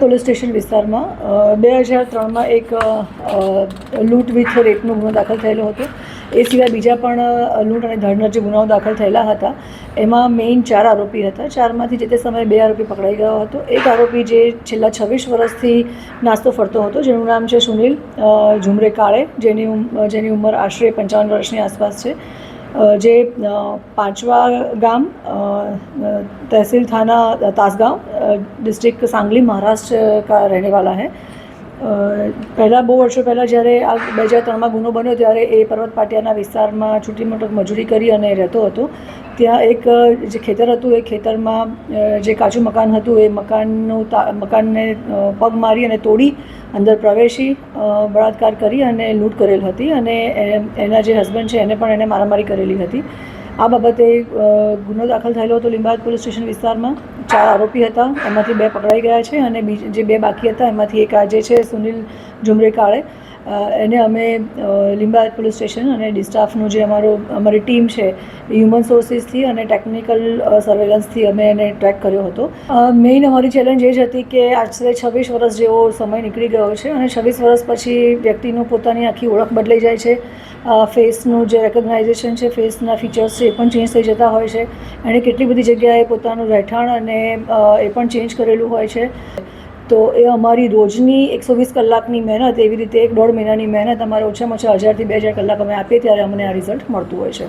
Police station વિસ્તારમાં 2003માં એક લૂંટ વિથ રેપનો ગુનો દાખલ થયેલો હતો. એ સિવાય બીજા પણ લૂંટ અને ધડના જે ગુનાઓ દાખલ થયેલા હતા એમાં મેઇન 4 આરોપી હતા. 4માંથી જે તે સમયે 2 આરોપી પકડાઈ ગયો હતો. એક આરોપી જે છેલ્લા 26 વર્ષથી નાસ્તો ફરતો હતો, જેનું નામ છે સુનિલ ઝુમરે કાળે, જેની ઉંમર આશરે 55 વર્ષની આસપાસ છે, જે પાંચવા ગામ तहसील थाना तासगांव डिस्ट्रिक्ट सांगली महाराष्ट्र का रहने वाला है. પહેલાં બહુ વર્ષો પહેલાં જ્યારે આ 2003માં ગુનો બન્યો ત્યારે એ પર્વત પાટિયાના વિસ્તારમાં છૂટી મોટી મજૂરી કરી અને રહેતો હતો. ત્યાં એક જે ખેતર હતું એ ખેતરમાં જે કાચું મકાન હતું એ મકાનને પગ મારી અને તોડી અંદર પ્રવેશી બળાત્કાર કરી અને લૂંટ કરેલ હતી અને એના જે હસબન્ડ છે એને પણ એને મારામારી કરેલી હતી. આ બાબતે ગુનો દાખલ થયેલો હતો લીંબાયત પોલીસ સ્ટેશન વિસ્તારમાં. 4 આરોપી હતા, એમાંથી 2 પકડાઈ ગયા છે અને જે 2 બાકી હતા એમાંથી એક આજે છે સુનિલ ઝુમરે કાળે. એને અમે લીંબાયત પોલીસ સ્ટેશન અને ડિસ્ટાફનું જે અમારી ટીમ છે હ્યુમન સોર્સિસથી અને ટેકનિકલ સર્વેલન્સથી અમે એને ટ્રેક કર્યો હતો. મેઇન અમારી ચેલેન્જ એ જ હતી કે આશરે 26 વર્ષ જેવો સમય નીકળી ગયો છે અને 26 વર્ષ પછી વ્યક્તિનું પોતાની આખી ઓળખ બદલાઈ જાય છે. ફેસનું જે રેકોગ્નાઇઝેશન છે, ફેસના ફીચર્સ છે એ પણ ચેન્જ થઈ જતા હોય છે. એણે કેટલી બધી જગ્યાએ પોતાનું રહેઠાણ અને એ પણ ચેન્જ કરેલું હોય છે. તો એ અમારી રોજની 120 કલાકની મહેનત, એવી રીતે 1-1.5 મહિનાની મહેનત અમારે ઓછામાં ઓછા 1000 થી 2000 કલાક અમે આપીએ ત્યારે અમને આ રિઝલ્ટ મળતું હોય છે.